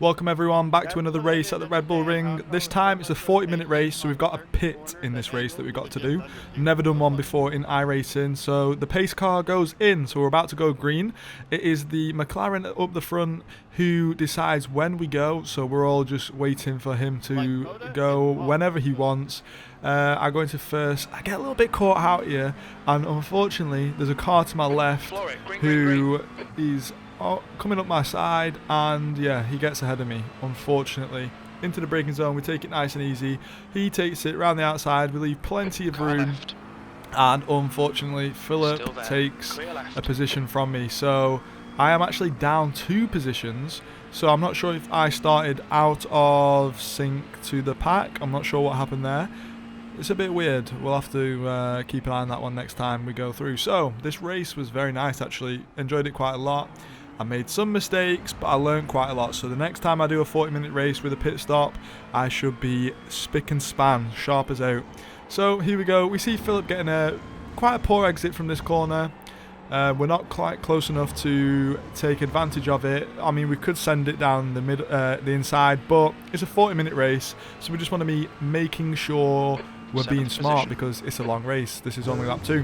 Welcome everyone back to another race at the Red Bull Ring. This time it's a 40-minute race, so we've got a pit in this race that we've got to do. Never done one before in iRacing, so the pace car goes in, so we're about to go green. It is the McLaren up the front who decides when we go, so we're all just waiting for him to go whenever he wants. I go into first. I get a little bit caught out here, and unfortunately there's a car to my left who is coming up my side, and yeah, he gets ahead of me, unfortunately. Into the braking zone, we take it nice and easy. He takes it round the outside, we leave plenty of room, and unfortunately Philip takes a position from me, so I am actually down 2 positions. So I'm not sure if I started out of sync to the pack. I'm not sure what happened there. It's a bit weird. We'll have to keep an eye on that one next time we go through. So this race was very nice, actually. Enjoyed it quite a lot. I made some mistakes, but I learned quite a lot. So the next time I do a 40-minute race with a pit stop, I should be spick and span, sharp as out. So here we go. We see Philip getting quite a poor exit from this corner. We're not quite close enough to take advantage of it. I mean, we could send it down the inside, but it's a 40-minute race, so we just want to be making sure we're being smart because it's a long race. This is only lap 2,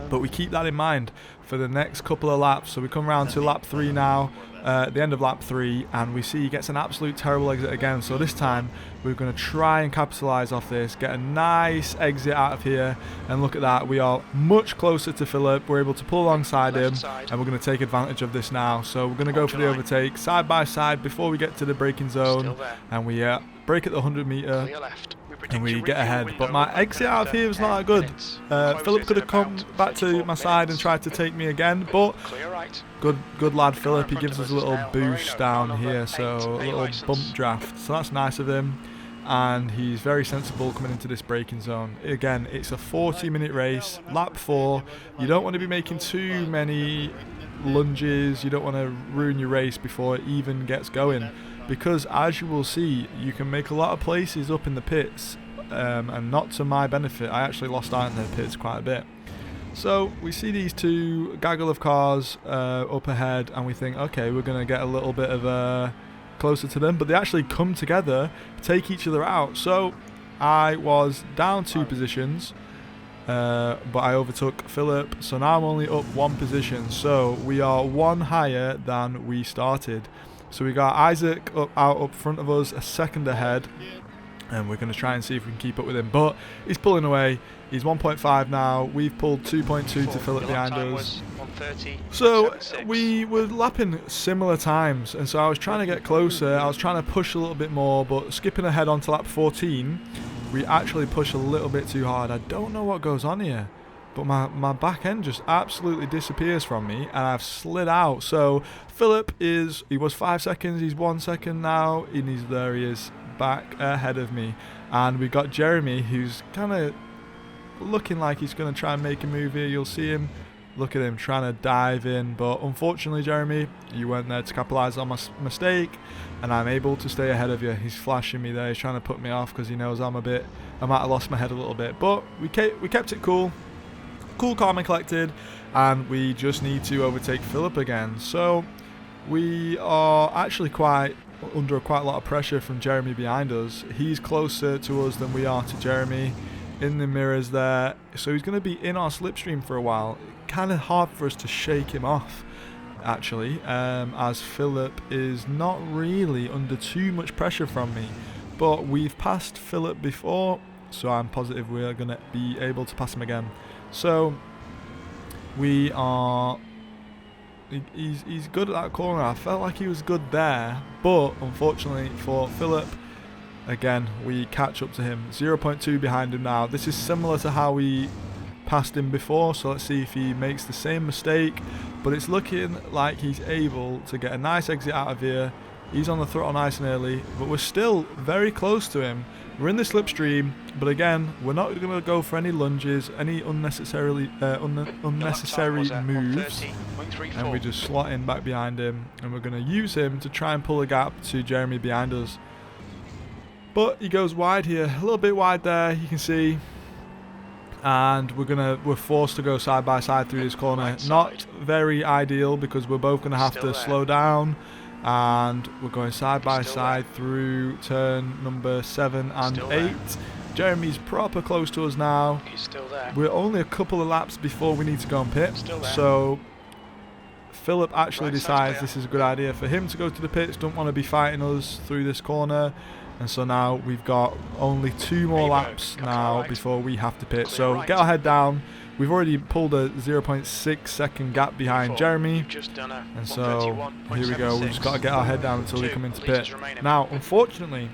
but we keep that in mind for the next couple of laps. So we come round to lap 3 now, at the end of lap 3, and we see he gets an absolute terrible exit again. So this time we're going to try and capitalise off this, get a nice exit out of here, and look at that, we are much closer to Philip. We're able to pull alongside him, and we're going to take advantage of this now. So we're going to go for the overtake side by side before we get to the braking zone, and we brake at the 100-metre. And we get ahead, but my exit out of here was not that good. Philip could have come back to my side and tried to take me again, but good lad Philip, he gives us a little boost down here, so a little bump draft, so that's nice of him, and he's very sensible coming into this braking zone. Again, it's a 40-minute race, lap 4, you don't want to be making too many lunges, you don't want to ruin your race before it even gets going. Because as you will see, you can make a lot of places up in the pits, and not to my benefit. I actually lost out in the pits quite a bit. So we see these two gaggle of cars up ahead, and we think, okay, we're going to get a little bit of closer to them, but they actually come together, take each other out. So I was down 2 positions, but I overtook Philip, so now I'm only up 1 position. So we are 1 higher than we started. So we got Isaac out up front of us, a second ahead, and we're going to try and see if we can keep up with him. But he's pulling away. He's 1.5 now. We've pulled 2.2 to Philip behind us. So we were lapping similar times, and so I was trying to get closer. I was trying to push a little bit more, but skipping ahead onto lap 14, we actually pushed a little bit too hard. I don't know what goes on here, but my back end just absolutely disappears from me, and I've slid out. So Philip he was 5 seconds, he's 1 second now, and there he is, back ahead of me. And we've got Jeremy, who's kind of looking like he's going to try and make a move here. You'll see him, look at him trying to dive in, but unfortunately, Jeremy, you weren't there to capitalise on my mistake, and I'm able to stay ahead of you. He's flashing me there, he's trying to put me off because he knows I might have lost my head a little bit, but we kept it cool, calm and collected, and we just need to overtake Philip again. So we are actually under quite a lot of pressure from Jeremy behind us. He's closer to us than we are to Jeremy in the mirrors there, so he's going to be in our slipstream for a while. Kind of hard for us to shake him off, actually, as Philip is not really under too much pressure from me, but we've passed Philip before, so I'm positive we are going to be able to pass him again. So we are, he's good at that corner. I felt like he was good there, but unfortunately for Philip, again, we catch up to him. 0.2 behind him now. This is similar to how we passed him before, so let's see if he makes the same mistake, but it's looking like he's able to get a nice exit out of here. He's on the throttle nice and early, but we're still very close to him. We're in the slipstream, but again, we're not going to go for any lunges, any unnecessary moves, and we just slot in back behind him, and we're going to use him to try and pull a gap to Jeremy behind us. But he goes wide here, a little bit wide there, you can see, and we're forced to go side by side through this corner. Not very ideal because we're both going to have to slow down and we're going side by side through turn number 7 and 8. Jeremy's proper close to us now. He's still there. We're only a couple of laps before we need to go and pit, so Philip actually decides this is a good idea for him to go to the pits. Don't want to be fighting us through this corner, and so now we've got only 2 more laps now before we have to pit. So get our head down. We've already pulled a 0.6 second gap behind Jeremy, and so here we go. We've just got to get our head down until we come into pit. Now, unfortunately,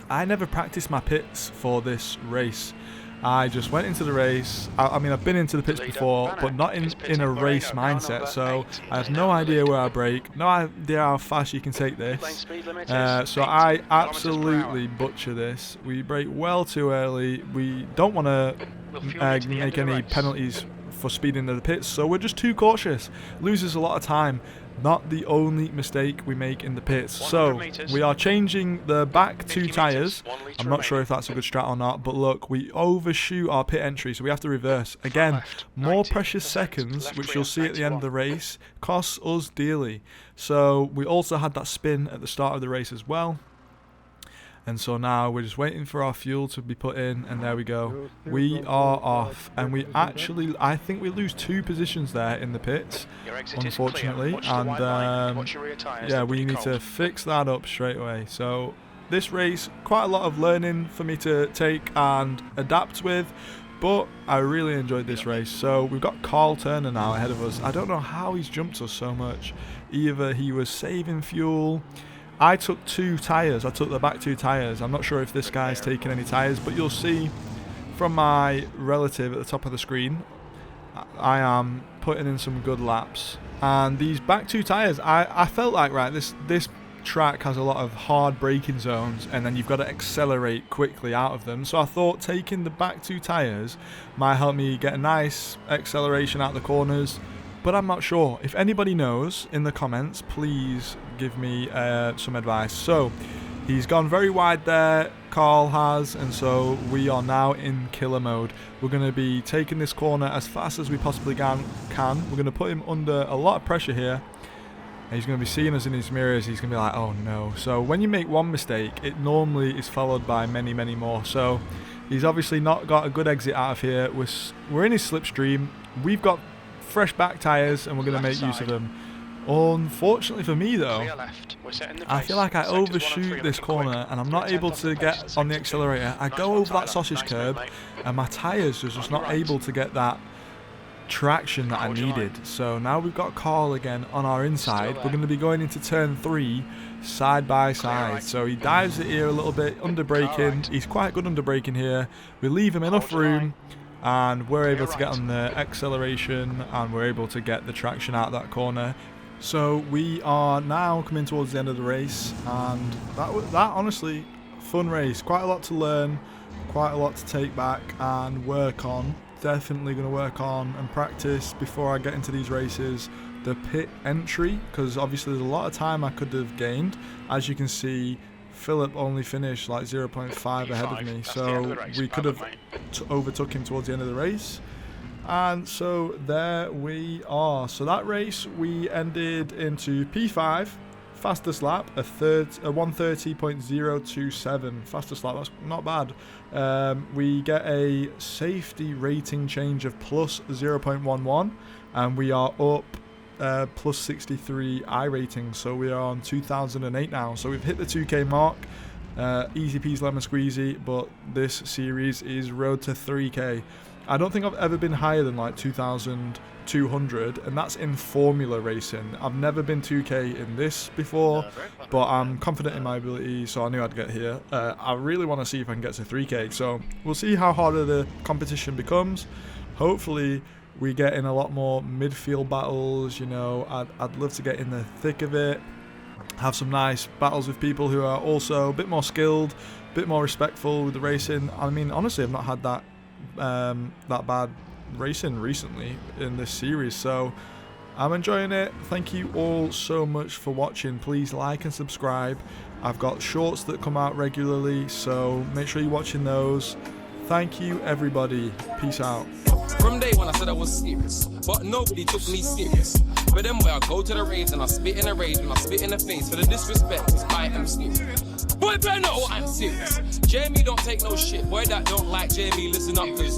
I never practiced my pits for this race. I just went into the race. I mean, I've been into the pits before, but not in a race mindset, so I have no idea where I brake, no idea how fast you can take this. So I absolutely butcher this. We brake well too early. We don't want to make any penalties for speeding into the pits, so we're just too cautious. Loses a lot of time. Not the only mistake we make in the pits. So we are changing the back 2 tyres. I'm not sure if that's a good strat or not, but look, we overshoot our pit entry, so we have to reverse. Again, more precious seconds, which you'll see at the end of the race, costs us dearly. So we also had that spin at the start of the race as well. And so now we're just waiting for our fuel to be put in, and there we go. We are off, and we actually, I think we lose 2 positions there in the pits, unfortunately, and yeah, we need to fix that up straight away. So this race, quite a lot of learning for me to take and adapt with, but I really enjoyed this race. So we've got Carl Turner now ahead of us. I don't know how he's jumped us so much. Either he was saving fuel. I took 2 tyres. I took the back 2 tyres. I'm not sure if this guy's taken any tyres, but you'll see from my relative at the top of the screen, I am putting in some good laps. And these back 2 tyres, I felt like, right, this track has a lot of hard braking zones, and then you've got to accelerate quickly out of them. So I thought taking the back 2 tyres might help me get a nice acceleration out the corners. But I'm not sure. If anybody knows in the comments, please give me some advice. So he's gone very wide there, Carl has, and so we are now in killer mode. We're going to be taking this corner as fast as we possibly can. We're going to put him under a lot of pressure here. And he's going to be seeing us in his mirrors. He's going to be like, oh no. So when you make one mistake, it normally is followed by many, many more. So he's obviously not got a good exit out of here. We're in his slipstream. We've got fresh back tyres, and we're going to make use of them. Unfortunately for me though, I feel like I overshoot this corner and I'm not able to get on the accelerator. I go over that sausage curb and my tyres are just not able to get that traction that I needed. So now we've got Carl again on our inside. We're going to be going into turn 3 side by side. So he dives it here a little bit, under braking. He's quite good under braking here. We leave him enough room, and we're able to get on the acceleration, and we're able to get the traction out of that corner. So we are now coming towards the end of the race, and that honestly, fun race. Quite a lot to learn, quite a lot to take back and work on. Definitely going to work on and practice before I get into these races the pit entry, because obviously there's a lot of time I could have gained. As you can see, Philip only finished like 0.5 ahead of me, so we could have overtook him towards the end of the race. And so there we are. So that race we ended into P5, fastest lap, a 130.027 fastest lap. That's not bad. We get a safety rating change of plus 0.11, and we are up plus 63 iRating, so we are on 2008 now. So we've hit the 2k mark. Easy peasy lemon squeezy, but this series is road to 3k. I don't think I've ever been higher than like 2,200, and that's in Formula racing. I've never been 2k in this before, but I'm confident in my ability, so I knew I'd get here. I really want to see if I can get to 3k, so we'll see how harder the competition becomes. Hopefully we get in a lot more midfield battles. You know, I'd love to get in the thick of it, have some nice battles with people who are also a bit more skilled, a bit more respectful with the racing. I mean, honestly, I've not had that bad racing recently in this series, so I'm enjoying it. Thank you all so much for watching. Please like and subscribe. I've got shorts that come out regularly, so make sure you're watching those. Thank you, everybody. Peace out. From day one I said I was serious, but nobody took me serious. But then boy I go to the rage and I spit in the rage and I spit in the face for the disrespect, cause I am serious. Boy better know I'm serious. Jamie don't take no shit, boy that don't like Jamie listen up cause